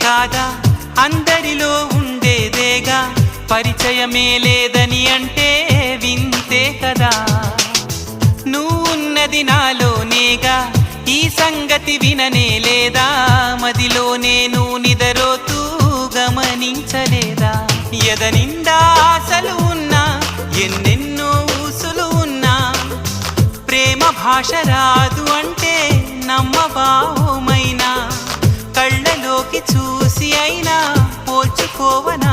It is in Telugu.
కాదా అందరిలో ఉండేదేగా పరిచయమే లేదని అంటే వింతే కదా నువ్వున్నది నాలోనేగా ఈ సంగతి విననే లేదా మదిలో నేను నిదరోతూ గమనించలేదా ఎదనిండా ఆశలు ఉన్నా ఎన్నెన్నో ఊసులు ఉన్నా ప్రేమ భాష రాదు అంటే నమ్మబావోమైనా కళ్ళలోకి చూసి అయినా పోల్చుకోవనా